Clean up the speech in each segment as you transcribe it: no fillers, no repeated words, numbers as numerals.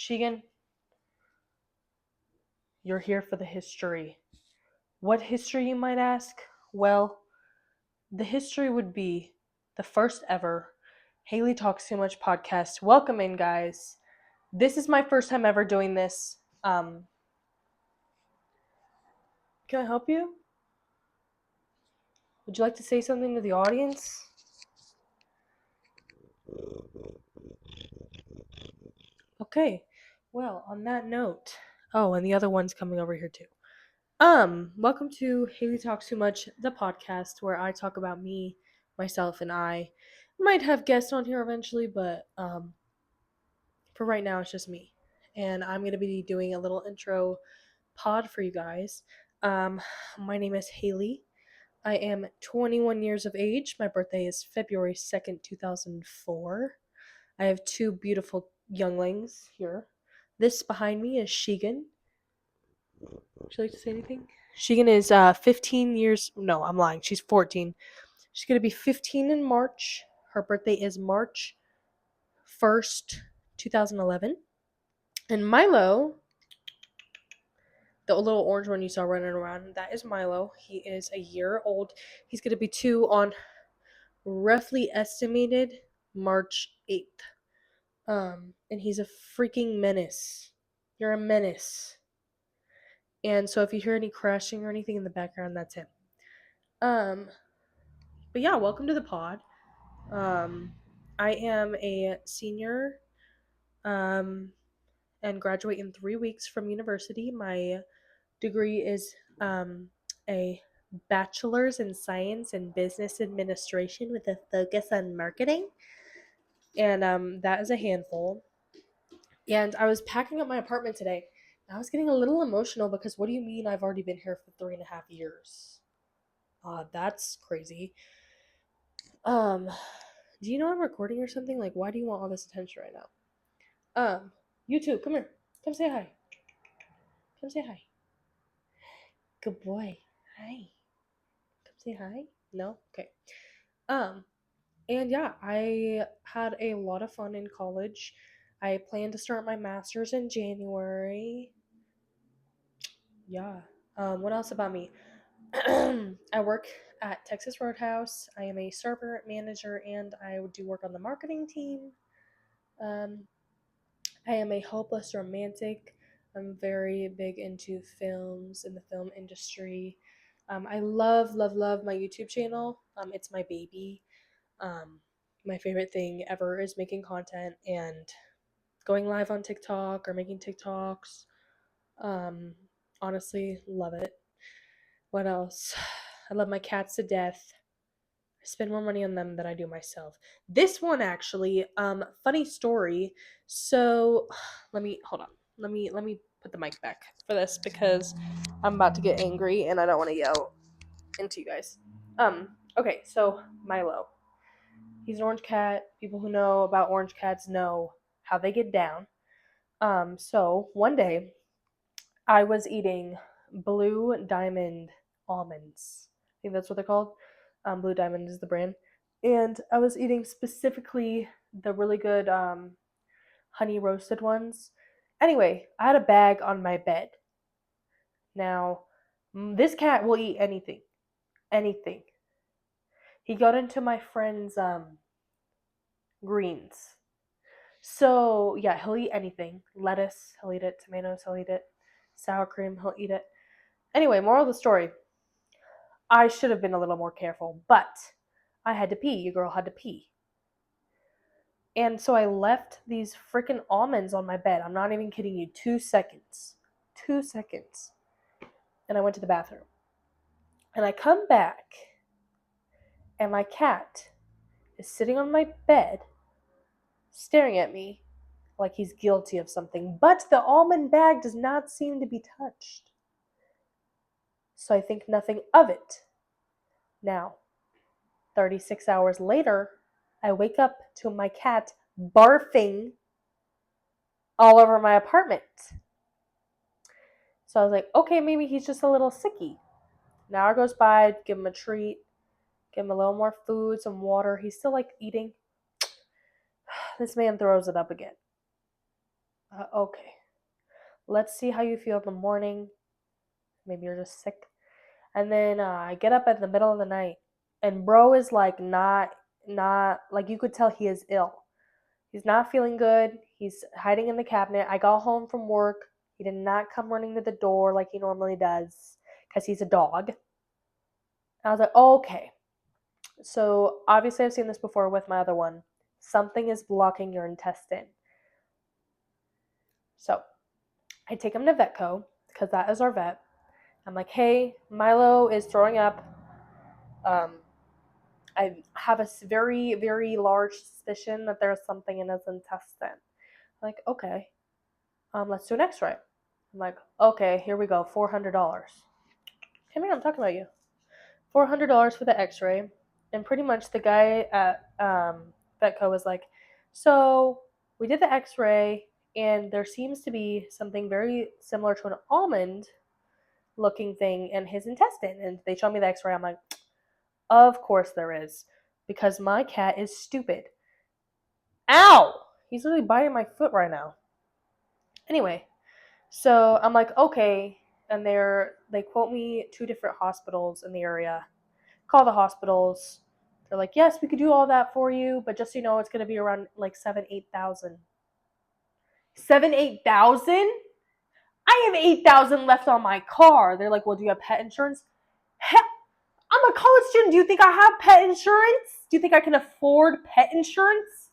Sheegan, you're here for the history. What history, you might ask? Well, the history would be the first ever Haley Talks Too Much podcast. Welcome in, guys. This is my first time ever doing this. Can I help you? Would you like to say something to the audience? Okay. Well, on that note. Oh, and the other one's coming over here too. Welcome to Haley Talks Too Much, the podcast where I talk about me, myself, and I might have guests on here eventually, but for right now it's just me. And I'm gonna be doing a little intro pod for you guys. My name is Haley. I am 21 years of age. My birthday is February 2nd, 2004. I have two beautiful younglings here. This behind me is Sheegan. Would you like to say anything? Sheegan is 15 years. No, I'm lying. She's 14. She's going to be 15 in March. Her birthday is March 1st, 2011. And Milo, the little orange one you saw running around, that is Milo. He is a year old. He's going to be 2 on roughly estimated March 8th. And he's a freaking menace. You're a menace. And so if you hear any crashing or anything in the background, that's him. But yeah, welcome to the pod. I am a senior and graduate in 3 weeks from university. My degree is a bachelor's in science and business administration with a focus on marketing. And that is a handful. And I was packing up my apartment today. And I was getting a little emotional because what do you mean I've already been here for 3.5 years? That's crazy. Do you know I'm recording or something? Like, why do you want all this attention right now? You too, come here. Come say hi. Come say hi. Good boy. Hi. Come say hi. No? Okay. And yeah, I had a lot of fun in college. I plan to start my master's in January. Yeah. What else about me? I work at Texas Roadhouse. I am a server manager and I do work on the marketing team. I am a hopeless romantic. I'm very big into films and the film industry. I love my YouTube channel. It's my baby. My favorite thing ever is making content and going live on TikTok or making TikToks. Honestly, love it. What else? I love my cats to death. I spend more money on them than I do myself. This one actually, funny story. So, hold on. Let me put the mic back for this because I'm about to get angry and I don't want to yell into you guys. Okay, so Milo. He's an orange cat. People who know about orange cats know how they get down. So one day I was eating Blue Diamond almonds. I think that's what they're called. Blue Diamond is the brand. And I was eating specifically the really good honey roasted ones. Anyway, I had a bag on my bed. Now, this cat will eat anything. Anything. He got into my friend's greens. So, yeah, he'll eat anything. Lettuce, he'll eat it. Tomatoes, he'll eat it. Sour cream, he'll eat it. Anyway, moral of the story. I should have been a little more careful, but I had to pee. Your girl had to pee. And so I left these freaking almonds on my bed. I'm not even kidding you. 2 seconds. 2 seconds. And I went to the bathroom. And I come back, and my cat is sitting on my bed, staring at me like he's guilty of something. But the almond bag does not seem to be touched. So I think nothing of it. Now, 36 hours later, I wake up to my cat barfing all over my apartment. So I was like, okay, maybe he's just a little sicky. An hour goes by, give him a treat, give him a little more food, some water. He's still like eating. This man throws it up again. Okay, let's see how you feel in the morning. Maybe you're just sick. And then I get up in the middle of the night, and bro is like not like, you could tell he is ill. He's not feeling good. He's hiding in the cabinet. I got home from work. He did not come running to the door like he normally does because he's a dog. I was like, oh, okay. So obviously I've seen this before with my other one. Something is blocking your intestine. So I take him to Vetco because that is our vet. I'm like, hey, Milo is throwing up. Um, I have a very, very large suspicion that there's something in his intestine. I'm like, okay, let's do an X-ray. I'm like, okay, here we go, $400. Hey man, I'm talking about you. $400 for the X-ray, and pretty much the guy at Vetco was like, so we did the X-ray, and there seems to be something very similar to an almond-looking thing in his intestine. And they showed me the X-ray. I'm like, of course there is, because my cat is stupid. Ow! He's literally biting my foot right now. Anyway, so I'm like, okay, and they quote me 2 different hospitals in the area. Call the hospitals. They're like, yes, we could do all that for you, but just so you know, it's gonna be around like 7,000-8,000. 7,000-8,000? I have 8,000 left on my car. They're like, well, do you have pet insurance? Hell, I'm a college student. Do you think I have pet insurance? Do you think I can afford pet insurance?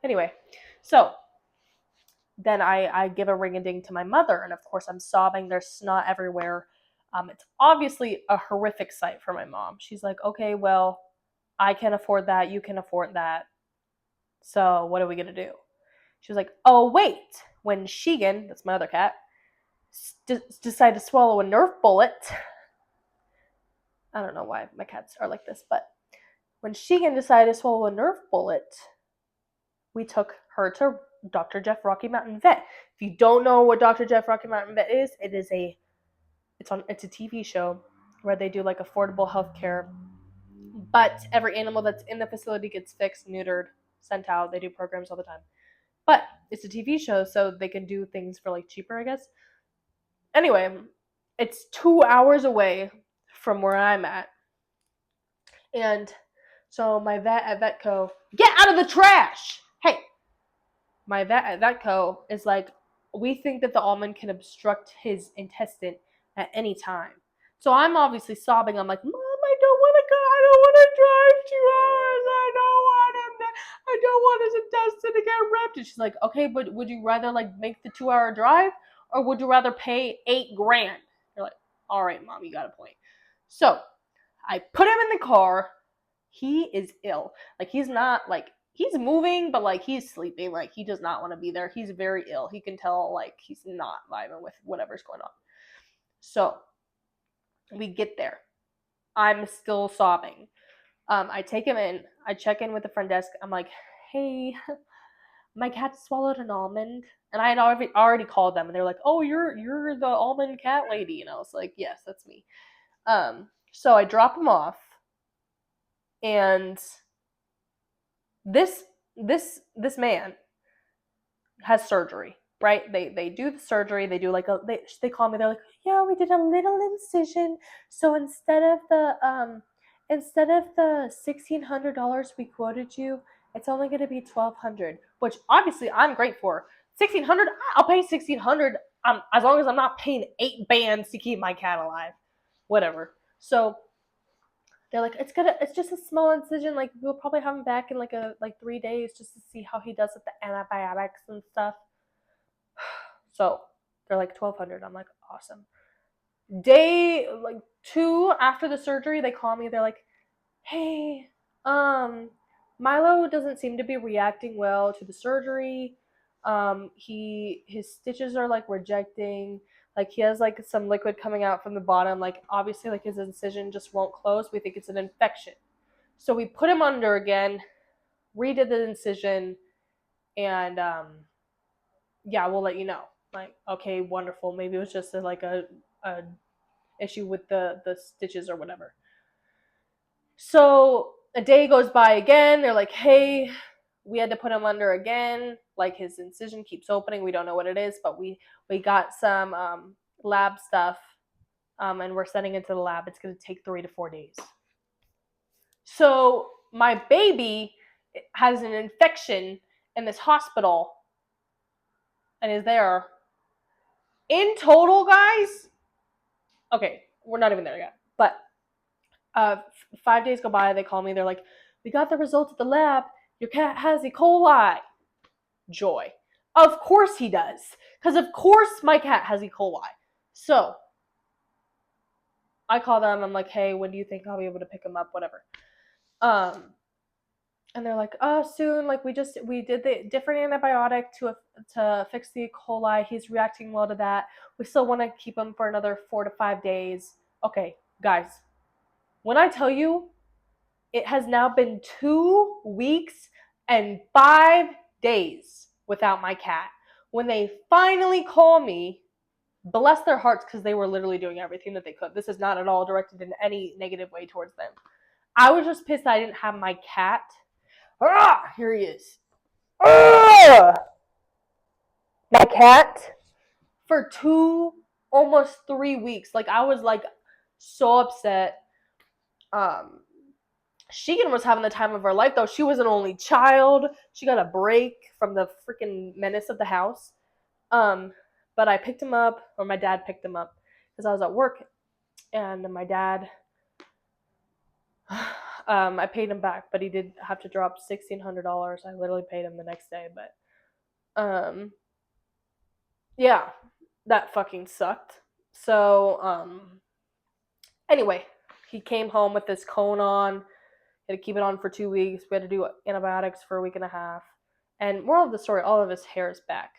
Anyway, so then I give a ring-a-ding to my mother, and of course I'm sobbing. There's snot everywhere. It's obviously a horrific sight for my mom. She's like, okay, well, I can afford that. You can afford that. So what are we going to do? She was like, oh, wait. When Sheegan, that's my other cat, decided to swallow a Nerf bullet. I don't know why my cats are like this, but when Sheegan decided to swallow a Nerf bullet, we took her to Dr. Jeff Rocky Mountain Vet. If you don't know what Dr. Jeff Rocky Mountain Vet is, it's a TV show where they do like affordable healthcare, but every animal that's in the facility gets fixed, neutered, sent out. They do programs all the time. But it's a TV show, so they can do things for like cheaper, I guess. Anyway, it's 2 hours away from where I'm at. And so my vet at Vetco, get out of the trash! Hey, my vet at Vetco is like, we think that the almond can obstruct his intestine at any time. So I'm obviously sobbing. I'm like, Mom, I don't want to go. I don't want to drive 2 hours. I don't want his intestine to get ripped. And she's like, okay, but would you rather like make the 2 hour drive, or would you rather pay $8,000? You're like, all right, Mom, you got a point. So I put him in the car. He is ill. Like, he's not like, he's moving, but like he's sleeping. Like, he does not want to be there. He's very ill. He can tell like he's not vibing with whatever's going on. So we get there. I'm still sobbing. I take him in. I check in with the front desk. I'm like, hey, my cat swallowed an almond. And I had already called them, and they're like, oh, you're the almond cat lady. And I was like, yes, that's me. So I drop him off, and this man has surgery, right? They do the surgery. They do like they call me. They're like, yeah, we did a little incision. So instead of the $1,600 we quoted you, it's only going to be $1,200, which obviously I'm great for. $1,600, I'll pay $1,600. As long as I'm not paying 8 bands to keep my cat alive, whatever. So they're like, it's just a small incision. Like, we'll probably have him back in like 3 days just to see how he does with the antibiotics and stuff. So they're like $1,200. I'm like, awesome. Day like 2 after the surgery, they call me. They're like, hey, Milo doesn't seem to be reacting well to the surgery. His stitches are like rejecting. Like, he has like some liquid coming out from the bottom. Like, obviously, like his incision just won't close. We think it's an infection. So we put him under again, redid the incision, and yeah, we'll let you know. Like, okay, wonderful. Maybe it was just a issue with the stitches or whatever. So a day goes by again. They're like, hey, we had to put him under again. Like, his incision keeps opening. We don't know what it is, but we got some lab stuff, and we're sending it to the lab. It's going to take 3 to 4 days. So my baby has an infection in this hospital and is there. In total, guys, okay, we're not even there yet, but 5 days go by, they call me, they're like, we got the results at the lab, your cat has E. coli. Joy. Of course he does, because of course my cat has E. coli. So I call them, I'm like, hey, when do you think I'll be able to pick him up, whatever. And they're like, soon, like, we did the different antibiotic to fix the E. coli. He's reacting well to that. We still want to keep him for another 4 to 5 days. Okay, guys, when I tell you, it has now been 2 weeks and 5 days without my cat. When they finally call me, bless their hearts, because they were literally doing everything that they could. This is not at all directed in any negative way towards them. I was just pissed I didn't have my cat. Here he is. My cat. For 2, almost 3 weeks. Like, I was like so upset. Sheegan was having the time of her life, though. She was an only child. She got a break from the freaking menace of the house. But I picked him up, or my dad picked him up, because I was at work, and my dad, I paid him back, but he did have to drop $1,600. I literally paid him the next day, but, yeah, that fucking sucked. So, anyway, he came home with this cone on. He had to keep it on for 2 weeks. We had to do antibiotics for a week and a half. And moral of the story, all of his hair is back.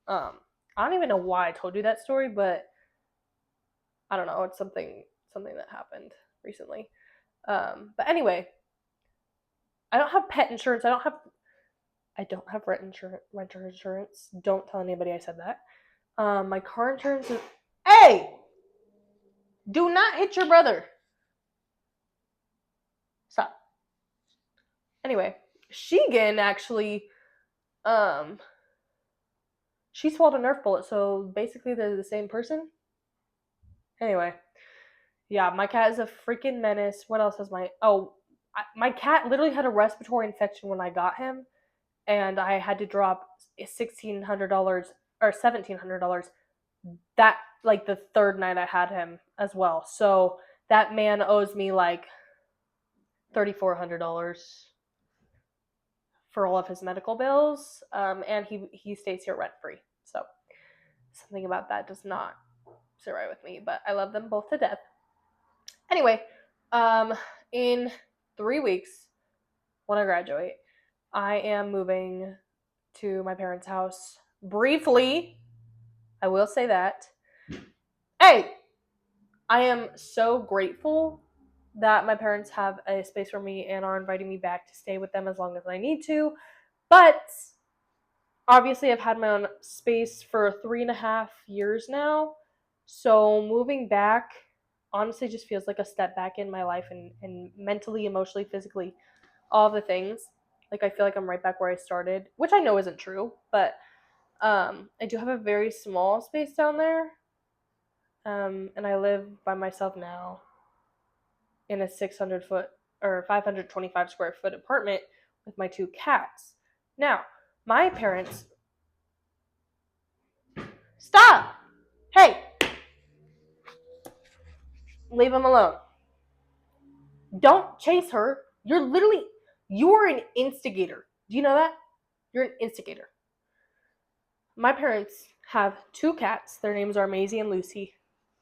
I don't even know why I told you that story, but I don't know. It's something that happened recently. But anyway, I don't have pet insurance. I don't have renter insurance. Don't tell anybody I said that. My car insurance is... Hey! Do not hit your brother. Stop. Anyway, Sheegan actually, she swallowed a Nerf bullet, so basically they're the same person. Anyway, yeah, my cat is a freaking menace. What else has my cat literally had a respiratory infection when I got him, and I had to drop $1,600 or $1,700 that, like, the third night I had him as well. So that man owes me like $3,400 for all of his medical bills, and he stays here rent free. So something about that does not sit right with me, but I love them both to death. Anyway, in 3 weeks, when I graduate, I am moving to my parents' house briefly. I will say that. Hey, I am so grateful that my parents have a space for me and are inviting me back to stay with them as long as I need to. But obviously, I've had my own space for 3.5 years now. So moving back honestly just feels like a step back in my life, and mentally, emotionally, physically, all the things. Like, I feel like I'm right back where I started, which I know isn't true, but I do have a very small space down there. And I live by myself now in a 600 foot or 525 square foot apartment with my 2 cats. Now, my parents... Stop! Hey! Leave him alone. Don't chase her. You're an instigator. Do you know that? You're an instigator. My parents have 2 cats. Their names are Maisie and Lucy,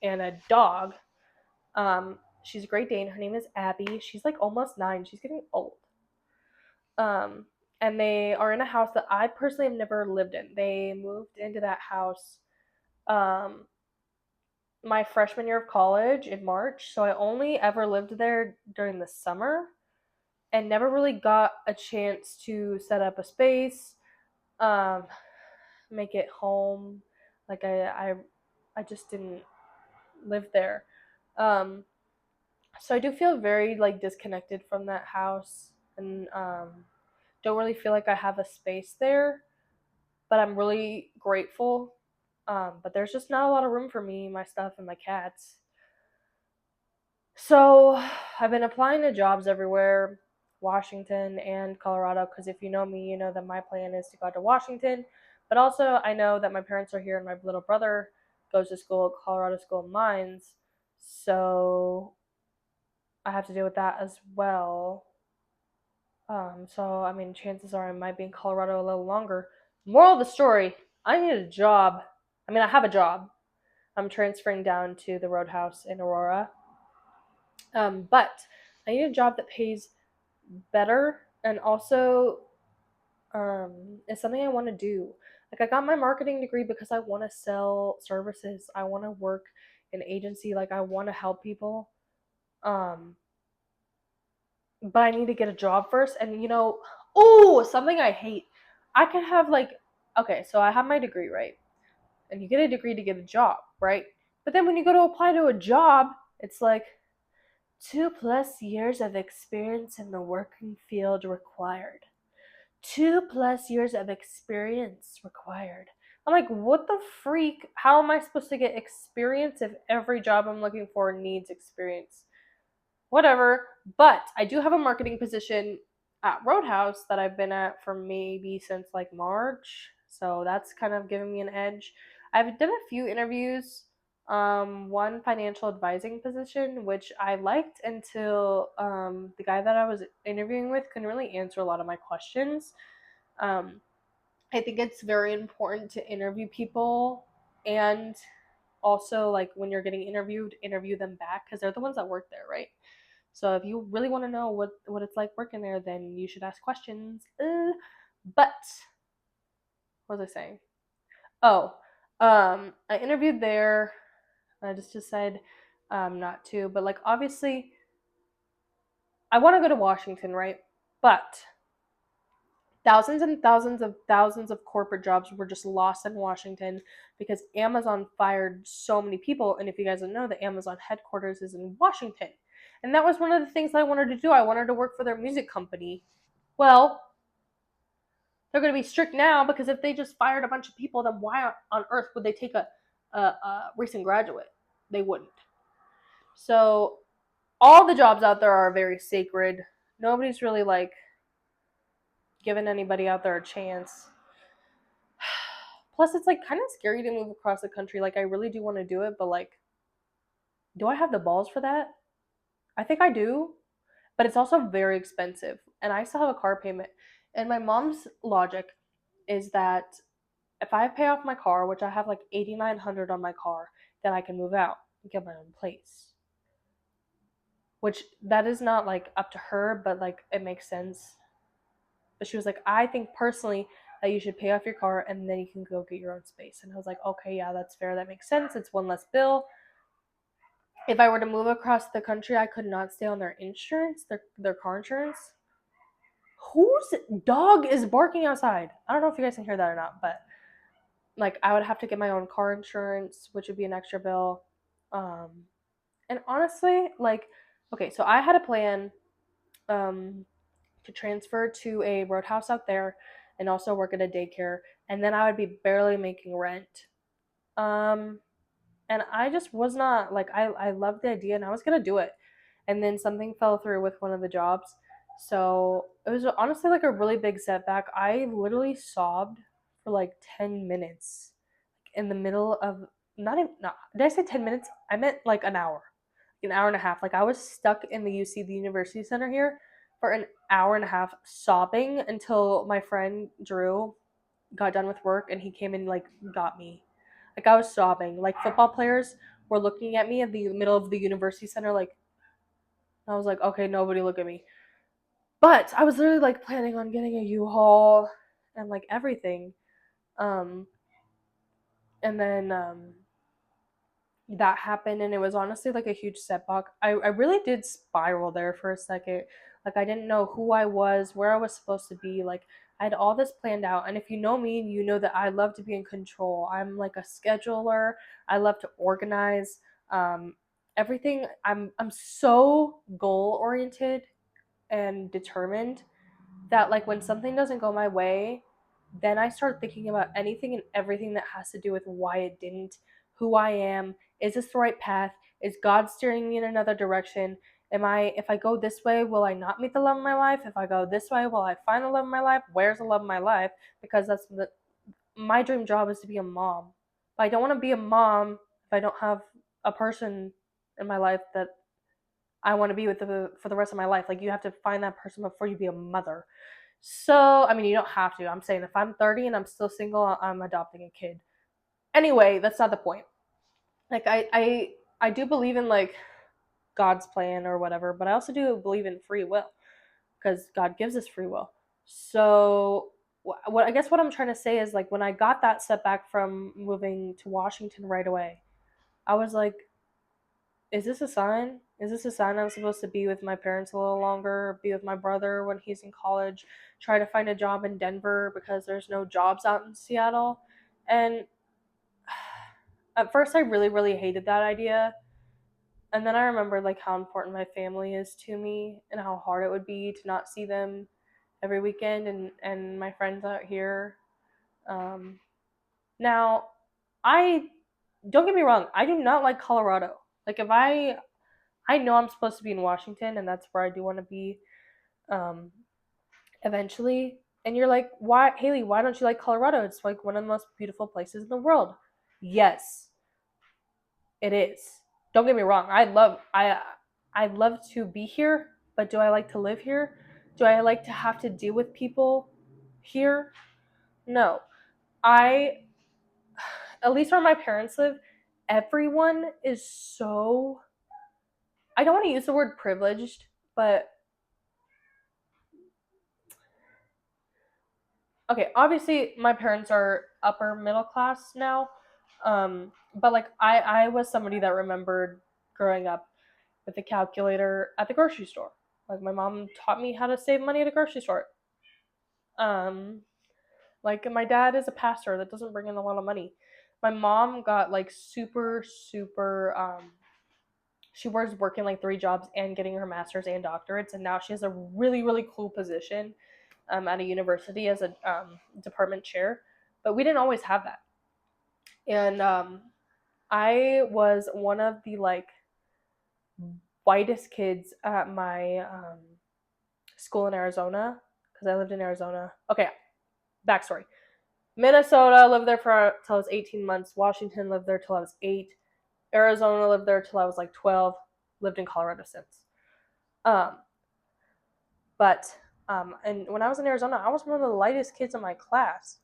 and a dog. She's a Great Dane. Her name is Abby. She's like almost 9. She's getting old. And they are in a house that I personally have never lived in. They moved into that house my freshman year of college in March, so I only ever lived there during the summer and never really got a chance to set up a space, make it home. Like, I just didn't live there. So I do feel very, like, disconnected from that house, and don't really feel like I have a space there, but I'm really grateful. But there's just not a lot of room for me, my stuff, and my cats. So I've been applying to jobs everywhere, Washington and Colorado, because if you know me, you know that my plan is to go to Washington. But also, I know that my parents are here and my little brother goes to school at Colorado School of Mines. So I have to deal with that as well. So I mean, chances are I might be in Colorado a little longer. Moral of the story: I need a job. I mean, I have a job. I'm transferring down to the Roadhouse in Aurora, but I need a job that pays better and also is something I want to do. Like, I got my marketing degree because I want to sell services. I want to work in agency. Like, I want to help people. Um, but I need to get a job first. And something I hate. I could have okay, so I have my degree, right? And you get a degree to get a job, right? But then when you go to apply to a job, it's like 2+ years of experience in the working field required. 2+ years of experience required. I'm like, what the freak? How am I supposed to get experience if every job I'm looking for needs experience? Whatever. But I do have a marketing position at Roadhouse that I've been at for maybe since like March. So that's kind of giving me an edge. I've done a few interviews. One financial advising position, which I liked until the guy that I was interviewing with couldn't really answer a lot of my questions. Um, I think it's very important to interview people and also like when you're getting interviewed, interview them back because they're the ones that work there, right? So if you really want to know what it's like working there, then you should ask questions. But what was I saying? Oh, I interviewed there. I just decided not to, but like obviously, I want to go to Washington, right? But thousands and thousands of corporate jobs were just lost in Washington because Amazon fired so many people. And if you guys don't know, the Amazon headquarters is in Washington. And that was one of the things I wanted to do. I wanted to work for their music company. Well, they're going to be strict now because if they just fired a bunch of people, then why on earth would they take a recent graduate? They wouldn't. So all the jobs out there are very sacred. Nobody's really like giving anybody out there a chance. Plus, it's like kind of scary to move across the country. Like, I really do want to do it, but like, do I have the balls for that? I think I do, but it's also very expensive, and I still have a car payment. And my mom's logic is that if I pay off my car, which I have like 8,900 on my car, then I can move out and get my own place. Which that is not like up to her, but like it makes sense. But she was like, I think personally that you should pay off your car and then you can go get your own space. And I was like, okay, yeah, that's fair. That makes sense. It's one less bill. If I were to move across the country, I could not stay on their insurance, their car insurance. Whose dog is barking outside? I don't know if you guys can hear that or not, but like I would have to get my own car insurance, which would be an extra bill. Um, and honestly, like, okay, so I had a plan to transfer to a roadhouse out there and also work at a daycare, and then I would be barely making rent. Um, and I just was not like I loved the idea and I was gonna do it, and then something fell through with one of the jobs, so it was honestly like a really big setback. I literally sobbed for like 10 minutes in the middle of not even no, did I say 10 minutes? I meant like an hour and a half. Like I was stuck in the UC, the University Center here, for an hour and a half sobbing until my friend Drew got done with work and he came and like got me. Like I was sobbing. Like football players were looking at me in the middle of the University Center. Like I was like, okay, nobody look at me. But I was literally like planning on getting a U-Haul and like everything. Um, and then that happened and it was honestly like a huge setback. I really did spiral there for a second. Like I didn't know who I was, where I was supposed to be. Like I had all this planned out. And if you know me, you know that I love to be in control. I'm like a scheduler. I love to organize everything. I'm so goal oriented and determined that like when something doesn't go my way, then I start thinking about anything and everything that has to do with why it didn't, who I am, is this the right path? Is God steering me in another direction? If I go this way, will I not meet the love of my life? If I go this way, will I find the love of my life? Where's the love of my life? Because my dream job is to be a mom. But I don't want to be a mom if I don't have a person in my life that I want to be with for the rest of my life. Like, you have to find that person before you be a mother. So, I mean, you don't have to. I'm saying if I'm 30 and I'm still single, I'm adopting a kid. Anyway, that's not the point. Like, I do believe in like God's plan or whatever, but I also do believe in free will because God gives us free will. So, what I guess what I'm trying to say is like when I got that setback from moving to Washington right away, I was like, is this a sign? Is this a sign I'm supposed to be with my parents a little longer, be with my brother when he's in college, try to find a job in Denver because there's no jobs out in Seattle? And at first I really, really hated that idea. And then I remembered like how important my family is to me and how hard it would be to not see them every weekend and my friends out here. Now, I don't get me wrong, I do not like Colorado. Like if I know I'm supposed to be in Washington, and that's where I do want to be um, eventually. And you're like, why, Haley? Why don't you like Colorado? It's like one of the most beautiful places in the world. Yes, it is. Don't get me wrong. I love to be here, but do I like to live here? Do I like to have to deal with people here? No. I At least where my parents live, everyone is so, I don't want to use the word privileged, but okay, obviously my parents are upper middle class now, but like I was somebody that remembered growing up with a calculator at the grocery store. Like my mom taught me how to save money at a grocery store. Um, like my dad is a pastor that doesn't bring in a lot of money. My mom got like super. She was working like 3 jobs and getting her master's and doctorates, and now she has a really cool position at a university as a department chair. But we didn't always have that. And I was one of the like whitest kids at my school in Arizona because I lived in Arizona. Okay, backstory. Minnesota, lived there for till I was 18 months. Washington, lived there till I was 8. Arizona, lived there till I was like 12. Lived in Colorado since. Um, but and when I was in Arizona, I was one of the lightest kids in my class.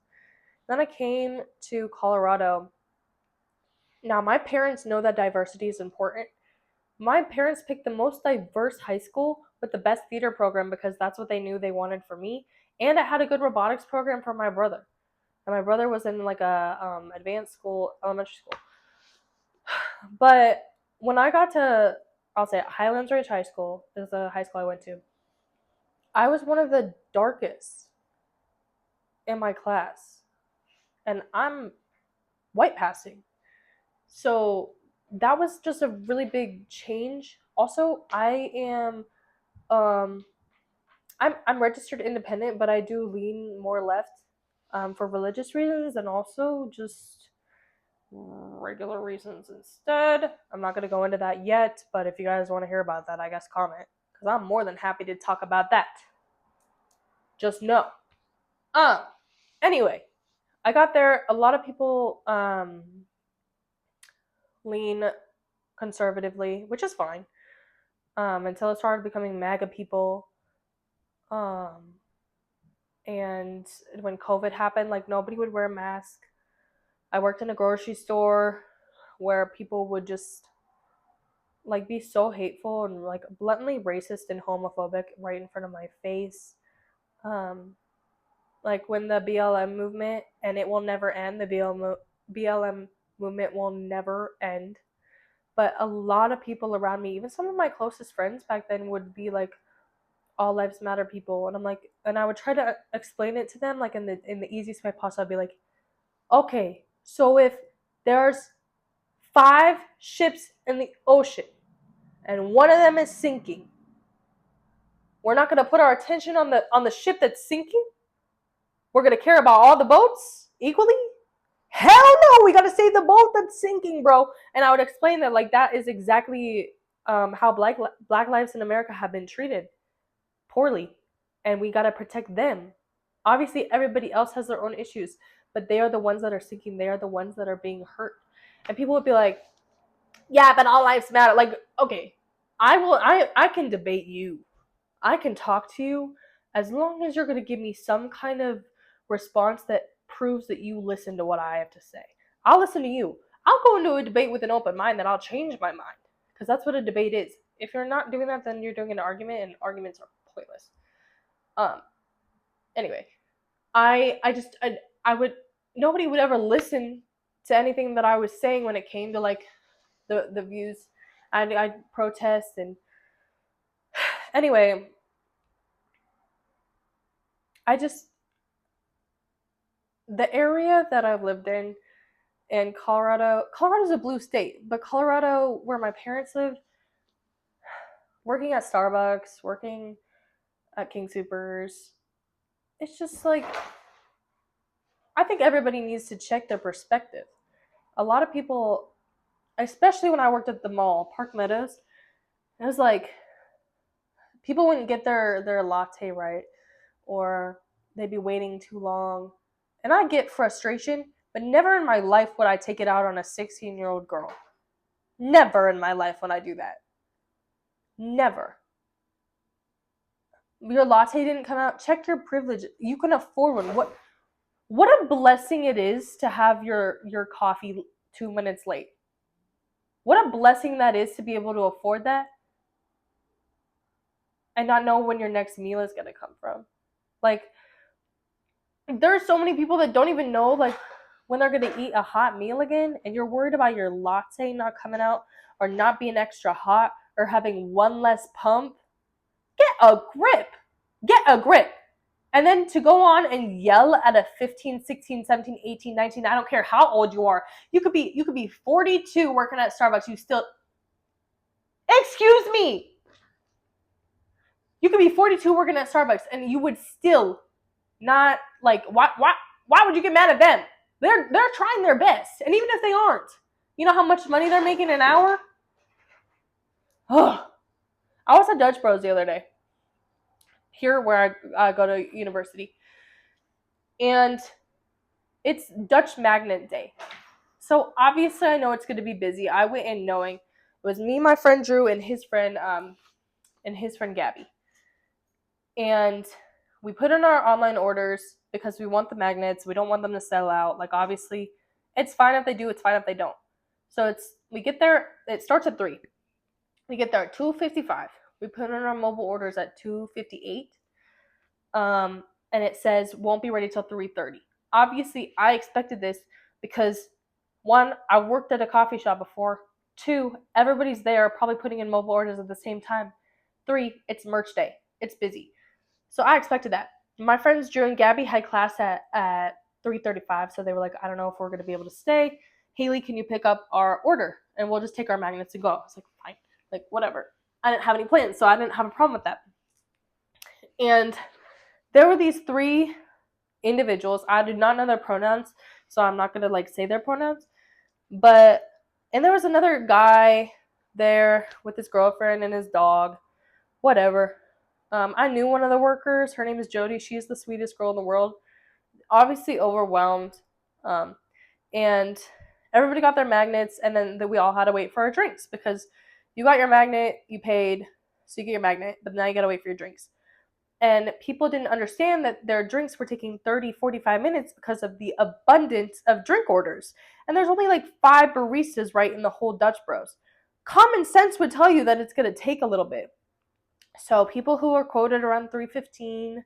Then I came to Colorado. Now my parents know that diversity is important. My parents picked the most diverse high school with the best theater program because that's what they knew they wanted for me, and it had a good robotics program for my brother. And my brother was in like a advanced school, elementary school. But when I got to, I'll say Highlands Ranch High School is the high school I went to. I was one of the darkest in my class, and I'm white passing. So that was just a really big change. Also, um I'm registered independent, but I do lean more left for religious reasons and also just regular reasons instead. I'm not going to go into that yet, but if you guys want to hear about that, I guess comment because I'm more than happy to talk about that. Just know. Um. Anyway, I got there. A lot of people lean conservatively, which is fine. Until it started becoming MAGA people. And when COVID happened, like nobody would wear a mask. I worked in a grocery store where people would just like be so hateful and like bluntly racist and homophobic right in front of my face. Um, like when the BLM movement, and it will never end, the BLM movement will never end. But a lot of people around me, even some of my closest friends back then, would be like, all lives matter people. And I'm like, and I would try to explain it to them like in the easiest way possible. I'd be like, okay, so if there's 5 ships in the ocean and one of them is sinking, We're not going to put our attention on the ship that's sinking? We're going to care about all the boats equally? Hell no, we got to save the boat that's sinking, bro. And I would explain that, like, that is exactly how black lives in America have been treated poorly. And we got to protect them. Obviously, everybody else has their own issues, but they are the ones that are sinking. They are the ones that are being hurt. And people would be like, yeah, but all lives matter. Like, okay, I can debate you. I can talk to you as long as you're going to give me some kind of response that proves that you listen to what I have to say. I'll listen to you. I'll go into a debate with an open mind, then I'll change my mind. Because that's what a debate is. If you're not doing that, then you're doing an argument, and arguments are pointless. Anyway, I would, nobody would ever listen to anything that I was saying when it came to, like, the views. I'd protest, and anyway, the area that I've lived in Colorado's a blue state, but Colorado, where my parents live, working at Starbucks, working at King Soopers, it's just like, I think everybody needs to check their perspective. A lot of people, especially when I worked at the mall, Park Meadows, it was like, people wouldn't get their latte right, or they'd be waiting too long. And I get frustration, but never in my life would I take it out on a 16-year-old girl. Never in my life would I do that. Never. Your latte didn't come out. Check your privilege. You can afford one. What a blessing it is to have your coffee 2 minutes late. What a blessing that is to be able to afford that and not know when your next meal is going to come from. Like, there are so many people that don't even know, like, when they're going to eat a hot meal again, and you're worried about your latte not coming out or not being extra hot or having one less pump. Get a grip. Get a grip. And then to go on and yell at a 15, 16, 17, 18, 19, I don't care how old you are. You could be 42 working at Starbucks. You still, excuse me. You could be 42 working at Starbucks and you would still not, like, why would you get mad at them? They're trying their best. And even if they aren't, you know how much money they're making an hour? Oh, I was at Dutch Bros the other day, here where I go to university. And it's Dutch Magnet Day. So obviously I know it's going to be busy. I went in knowing it was me, my friend Drew, and his friend Gabby. And we put in our online orders because we want the magnets. We don't want them to sell out. Like, obviously, it's fine if they do. It's fine if they don't. So we get there. It starts at 3. We get there at 2:55. We put in our mobile orders at 2:58. And it says won't be ready till 3:30. Obviously, I expected this because, 1, I worked at a coffee shop before. 2, everybody's there probably putting in mobile orders at the same time. 3, it's merch day. It's busy. So I expected that. My friends Drew and Gabby had class at 3:35, so they were like, I don't know if we're going to be able to stay. Haley, can you pick up our order? And we'll just take our magnets and go. I was like, fine. Like, whatever. I didn't have any plans, so I didn't have a problem with that. And there were these 3 individuals. I did not know their pronouns, so I'm not going to, say their pronouns. And there was another guy there with his girlfriend and his dog. Whatever. I knew one of the workers. Her name is Jody. She is the sweetest girl in the world. Obviously overwhelmed. And everybody got their magnets, and then we all had to wait for our drinks because you got your magnet, you paid, so you get your magnet, but now you got to wait for your drinks. And people didn't understand that their drinks were taking 30, 45 minutes because of the abundance of drink orders. And there's only 5 baristas right in the whole Dutch Bros. Common sense would tell you that it's going to take a little bit. So people who are quoted around 3:15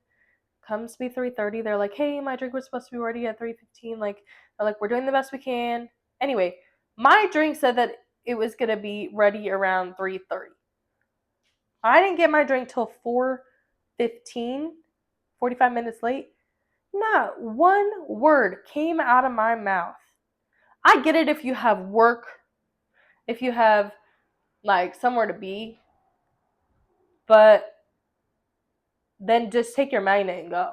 comes to be 3:30. They're like, hey, my drink was supposed to be ready at 3:15. They're like, we're doing the best we can. Anyway, my drink said that it was going to be ready around 3:30. I didn't get my drink till 4:15, 45 minutes late. Not one word came out of my mouth. I get it if you have work, if you have somewhere to be, but then just take your magnet and go.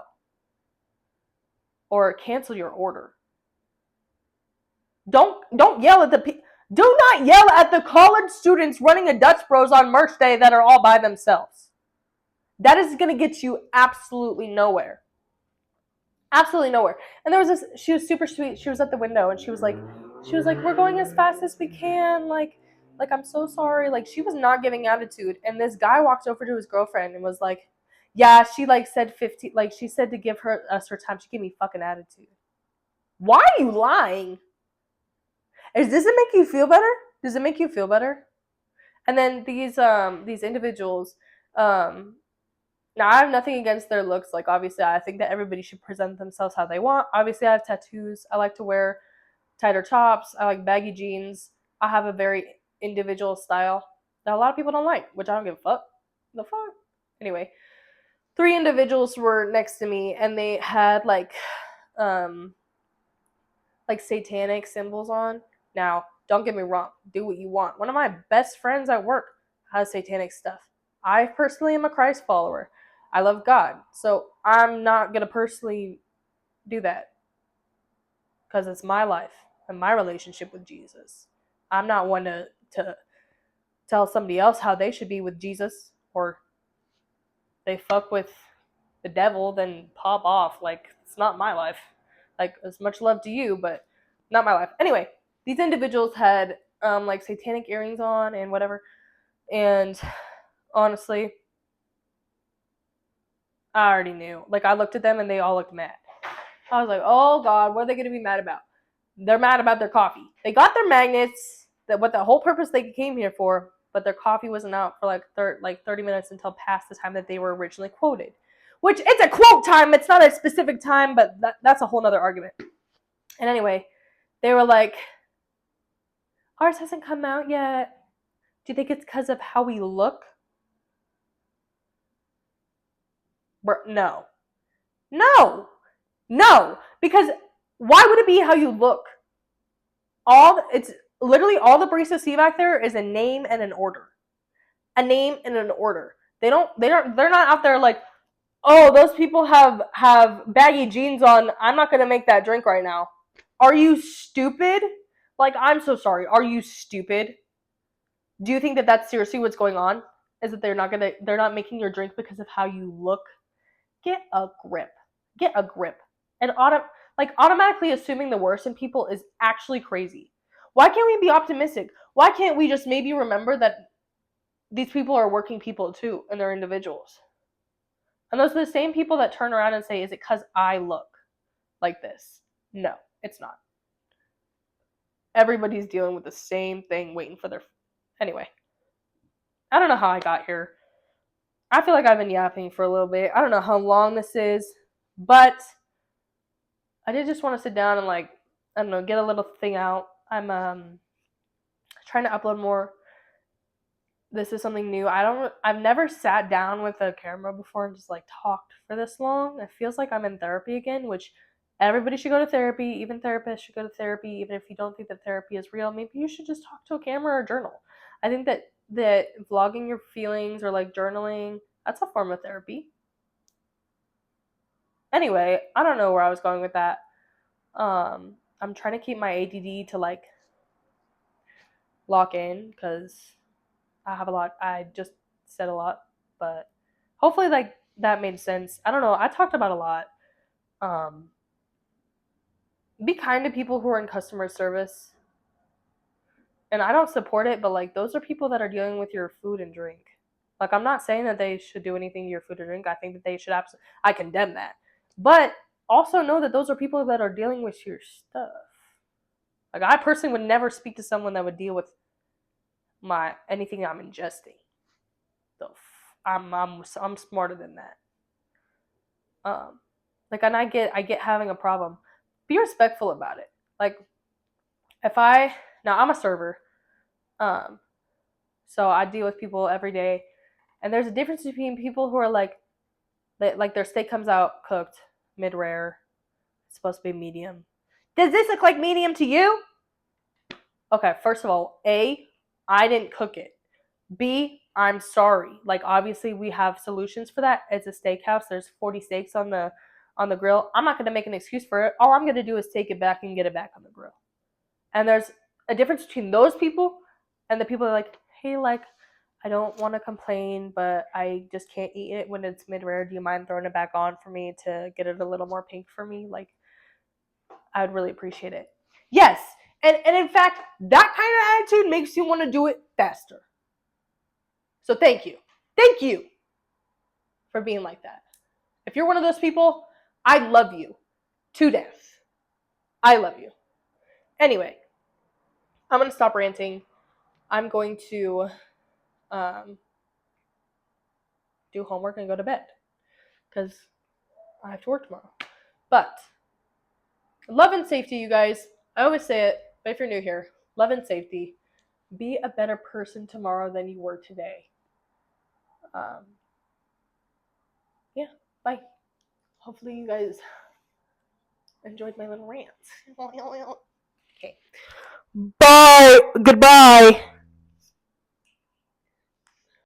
Or cancel your order. Don't yell at do not yell at the college students running a Dutch Bros on merch day that are all by themselves. That is going to get you absolutely nowhere. Absolutely nowhere. And there was this, she was super sweet. She was at the window and she was like, we're going as fast as we can. Like I'm so sorry. Like, she was not giving attitude. And this guy walked over to his girlfriend and was like, yeah, she like said 15, like she said to give us her time. She gave me fucking attitude. Why are you lying? Does it make you feel better? Does it make you feel better? And then these individuals, now I have nothing against their looks. Like, obviously, I think that everybody should present themselves how they want. Obviously, I have tattoos. I like to wear tighter tops. I like baggy jeans. I have a very individual style that a lot of people don't like, which I don't give a fuck. The fuck? Anyway, 3 individuals were next to me, and they had like satanic symbols on. Now, don't get me wrong. Do what you want. One of my best friends at work has satanic stuff. I personally am a Christ follower. I love God. So I'm not going to personally do that because it's my life and my relationship with Jesus. I'm not one to tell somebody else how they should be with Jesus, or they fuck with the devil, then pop off. Like, it's not my life. Like, as much love to you, but not my life. Anyway, these individuals had like satanic earrings on and whatever. And honestly, I already knew. Like, I looked at them and they all looked mad. I was like, oh God, what are they going to be mad about? They're mad about their coffee. They got their magnets, that what the whole purpose they came here for, but their coffee wasn't out for like 30 minutes until past the time that they were originally quoted. Which, it's a quote time. It's not a specific time, but that's a whole nother argument. And anyway, they were like, ours hasn't come out yet. Do you think it's because of how we look? No. No. Because why would it be how you look? It's literally all the baristas see back there is a name and an order. A name and an order. They're not out there like, oh, those people have baggy jeans on. I'm not going to make that drink right now. Are you stupid? Like, I'm so sorry. Are you stupid? Do you think that that's seriously what's going on? Is that they're not making your drink because of how you look? Get a grip. And automatically assuming the worst in people is actually crazy. Why can't we be optimistic? Why can't we just maybe remember that these people are working people too, and they're individuals? And those are the same people that turn around and say, is it because I look like this? No, it's not. Everybody's dealing with the same thing, waiting for their... Anyway, I don't know how I got here. I feel like I've been yapping for a little bit. I don't know how long this is, but I did just want to sit down and, like, I don't know, get a little thing out. I'm trying to upload more. This is something new. I've never sat down with a camera before and just like talked for this long. It feels like I'm in therapy again, which everybody should go to therapy. Even therapists should go to therapy. Even if you don't think that therapy is real, maybe you should just talk to a camera or journal. I think that vlogging your feelings or like journaling, that's a form of therapy. Anyway, I don't know where I was going with that. I'm trying to keep my ADD to like lock in because I have a lot. I just said a lot, but hopefully like that made sense. I don't know. I talked about a lot. Be kind to people who are in customer service. And I don't support it, but like those are people that are dealing with your food and drink. Like, I'm not saying that they should do anything to your food or drink. I think that they should I condemn that. But also know that those are people that are dealing with your stuff. Like, I personally would never speak to someone that would deal with anything I'm ingesting. So I'm smarter than that. Like, and I get having a problem. Be respectful about it. Like, now I'm a server, so I deal with people every day, and there's a difference between people who are like their steak comes out cooked mid-rare, it's supposed to be medium. Does this look like medium to you? Okay, first of all, A, I didn't cook it. B, I'm sorry. Like, obviously we have solutions for that. It's a steakhouse. There's 40 steaks on the grill. I'm not going to make an excuse for it. All I'm going to do is take it back and get it back on the grill. And there's a difference between those people and the people that are like, hey, like, I don't want to complain, but I just can't eat it when it's mid-rare. Do you mind throwing it back on for me to get it a little more pink for me? Like, I would really appreciate it. Yes. And in fact, that kind of attitude makes you want to do it faster. So thank you. Thank you for being like that. If you're one of those people, I love you to death. I love you. Anyway, I'm going to stop ranting. I'm going to do homework and go to bed because I have to work tomorrow. But love and safety, you guys. I always say it, but if you're new here, love and safety. Be a better person tomorrow than you were today. Yeah, bye. Hopefully you guys enjoyed my little rants. Okay. Bye. Goodbye.